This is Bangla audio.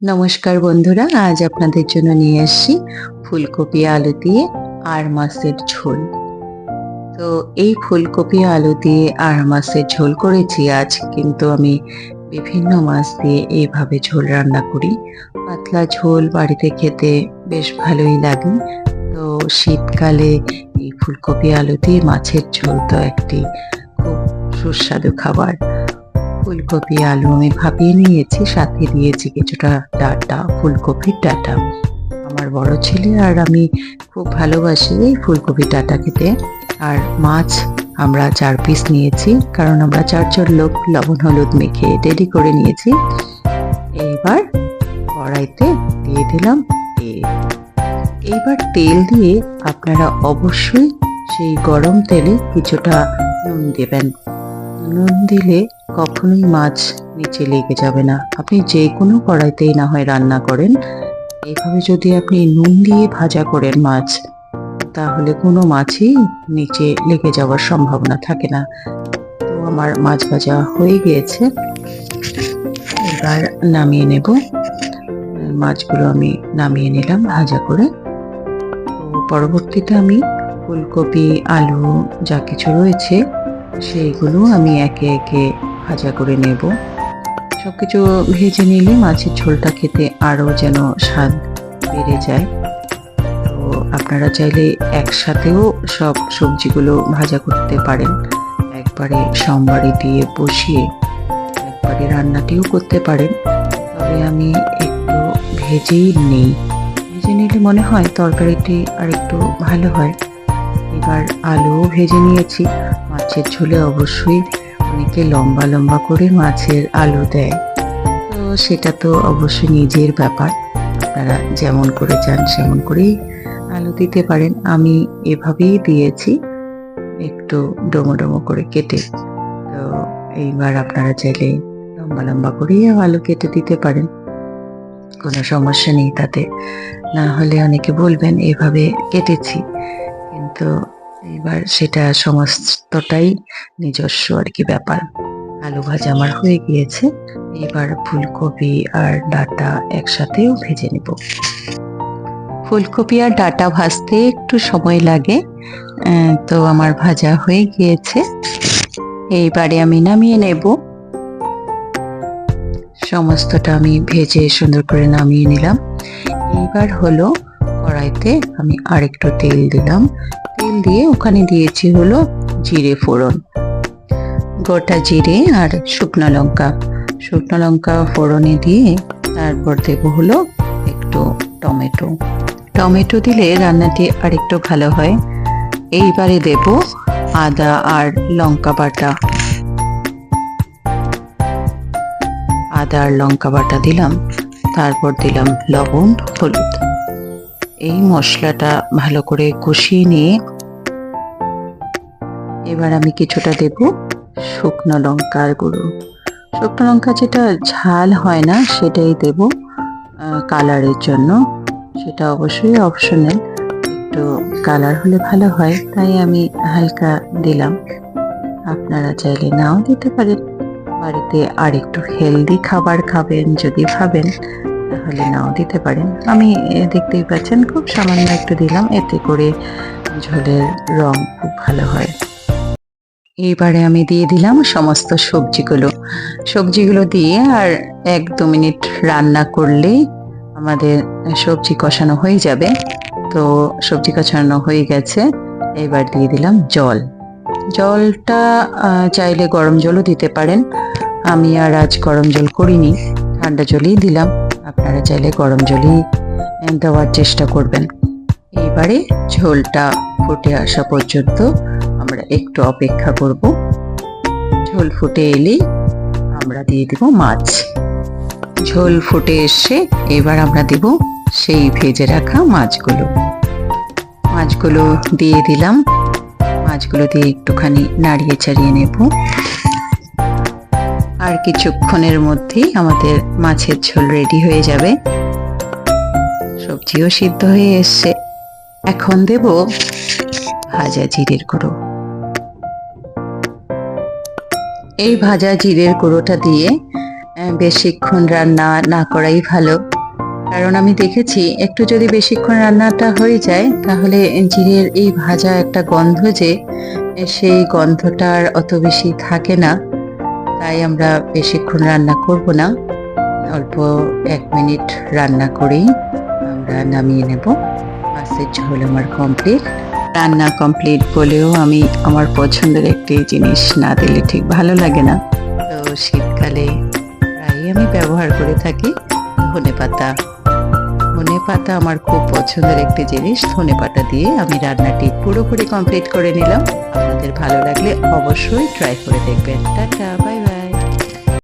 নমস্কার বন্ধুরা, আজ আপনাদের জন্য নিয়ে এসেছি ফুলকপি আলু দিয়ে আর মাছের ঝোল। তো এই ফুলকপি আলু দিয়ে আর মাছের ঝোল করেছি আজ, কিন্তু আমি বিভিন্ন মাছ দিয়ে এইভাবে ঝোল রান্না করি। পাতলা ঝোল বাড়িতে খেতে বেশ ভালোই লাগে। তো শীতকালে এই ফুলকপি আলু দিয়ে মাছের ঝোল তো একটি খুব সুস্বাদু খাবার। ফুলকপি আলু আমি ভাপিয়ে নিয়েছি, সাথে দিয়েছি কিছুটা ডাঁটা, ফুলকপির ডাঁটা। আমার বড় ছেলে আর আমি খুব ভালোবাসি এই ফুলকপির ডাঁটা খেতে। আর মাছ আমরা 4 পিস নিয়েছি, কারণ আমরা 4 জন লোক। লবণ হলুদ মেখে রেডি করে নিয়েছি। এইবার কড়াইতে দিয়ে দিলাম তেল। এইবার তেল দিয়ে আপনারা অবশ্যই সেই গরম তেলে কিছুটা নুন দেবেন। নুন দিলে কখনোই মাছ নিচে লেগে যাবে না। আপনি যে কোনো কড়াইতেই না হয় রান্না করেন, এইভাবে যদি আপনি নুন দিয়ে ভাজা করেন মাছ, তাহলে কোনো মাছই নিচে লেগে যাওয়ার সম্ভাবনা থাকে না। তো আমার মাছ ভাজা হয়ে গিয়েছে, এবার নামিয়ে নেব। মাছগুলো আমি নামিয়ে নিলাম ভাজা করে। তো পরবর্তীতে আমি ফুলকপি, আলু যা কিছু রয়েছে সেইগুলো আমি একে একে ভাজা করে নেব। সবকিছু ভেজে নিলে মাছের ঝোলটা খেতে আরও যেন স্বাদ বেড়ে যায়। তো আপনারা চাইলে একসাথেও সব সবজিগুলো ভাজা করতে পারেন। একবারে সোমবারে দিয়ে বসিয়ে একবারে রান্নাটিও করতে পারেন। তবে আমি একটু ভেজেই নিই, ভেজে নিলে মনে হয় তরকারিটি আর একটু ভালো হয়। এবার আলুও ভেজে নিয়েছি। মাছের ঝোলে অবশ্যই অনেকে লম্বা লম্বা করে মাছের আলু দেয়, তো সেটা তো অবশ্যই নিজের ব্যাপার। আপনারা যেমন করে চান সেমন করেই আলু দিতে পারেন। আমি এভাবেই দিয়েছি, একটু ডোমো ডোমো করে কেটে। তো এইবার আপনারা চাইলে লম্বা লম্বা করেই আলু কেটে দিতে পারেন, কোনো সমস্যা নেই তাতে। না হলে অনেকে বলবেন এভাবে কেটেছি, কিন্তু এবার সেটা সমস্তটাই নিজস্ব আর কি ব্যাপার। আলু ভাজা আমার হয়ে গিয়েছে। এবার ফুলকপি আর ডাঁটা একসাথেও ভেজে নেব। ফুলকপি আর ডাঁটা ভাজতে একটু সময় লাগে। তো আমার ভাজা হয়ে গিয়েছে, এইবারে আমি নামিয়ে নেব। সমস্তটা আমি ভেজে সুন্দর করে নামিয়ে নিলাম। এইবার হলো কড়াইতে আমি আরেকটু তেল দিলাম। তেল দিয়ে ওখানে দিয়েছি হলো জিরে ফোড়ন, গোটা জিরে আর শুকনো লঙ্কা। শুকনো লঙ্কা ফোড়নে দিয়ে তারপর দেব হলো একটু টমেটো। টমেটো দিলে রান্নাটি আরেকটু ভালো হয়। এইবারে দেব আদা আর লঙ্কা বাটা। আদা আর লঙ্কা বাটা দিলাম, তারপর দিলাম লবণ, হলুদ। এই মশলাটা ভালো করে কষিয়ে নিয়ে এবার আমি কিছুটা দেব শুকনো লঙ্কার গুঁড়ো। শুকনো লঙ্কা যেটা ঝাল হয় না সেটাই দেব কালারের জন্য। সেটা অবশ্যই অপশনাল, একটু কালার হলে ভালো হয়, তাই আমি হালকা দিলাম। আপনারা চাইলে নাও দিতে পারেন। বাড়িতে আর একটু হেলদি খাবার খাবেন যদি ভাবেন, তাহলে নাও দিতে পারেন। আমি দেখতেই পাচ্ছেন খুব সামান্য একটু দিলাম, এতে করে ঝোলের রং খুব ভালো হয়। এইবারে আমি দিয়ে দিলাম সমস্ত সবজিগুলো দিয়ে আর 1-2 মিনিট রান্না করলেই আমাদের সবজি কষানো হয়ে যাবে। তো সবজি কষানো হয়ে গেছে, এবার দিয়ে দিলাম জল। জলটা চাইলে গরম জলও দিতে পারেন। আমি আর আজ গরম জল করিনি, ঠান্ডা জলই দিলাম। আপনারা চাইলে গরম জলই দেওয়ার চেষ্টা করবেন। এইবারে ঝোলটা ফুটে আসা পর্যন্ত আমরা একটু অপেক্ষা করব। ঝোল ফুটে এলেই আমরা দিয়ে দিব মাছ। ঝোল ফুটে এসে এবার আমরা দিব সেই ভেজে রাখা মাছগুলো দিয়ে দিলাম। মাছগুলো দিয়ে একটুখানি নাড়িয়ে চাড়িয়ে নেব। আর কিছুক্ষণের মধ্যেই আমাদের মাছের ঝোল রেডি হয়ে যাবে। সবজিও সিদ্ধ হয়ে এসছে। এখন দেব ভাজা জিরের গুঁড়ো। এই ভাজা জিরের গুঁড়োটা দিয়ে বেশিক্ষণ রান্না না করাই ভালো। কারণ আমি দেখেছি একটু যদি বেশিক্ষণ রান্নাটা হয়ে যায় তাহলে জিরের এই ভাজা একটা গন্ধ যে সেই গন্ধটা আর অত বেশি থাকে না। তাই আমরা বেশিক্ষণ রান্না করব না। অল্প ১ মিনিট রান্না করেই আমরা নামিয়ে নেব। মাছের ঝোল আমার কমপ্লিট। রান্না কমপ্লিট বলেও আমি আমার পছন্দের একটি জিনিস না দিলে ঠিক ভালো লাগে না। তো শীতকালে প্রায়ই আমি ব্যবহার করে থাকি ধনেপাতা। ধনেপাতা আমার খুব পছন্দের একটি জিনিস। ধনেপাতা দিয়ে আমি রান্নাটি পুরোপুরি কমপ্লিট করে নিলাম। আপনাদের ভালো লাগলে অবশ্যই ট্রাই করে দেখবেন। Tata, bye bye.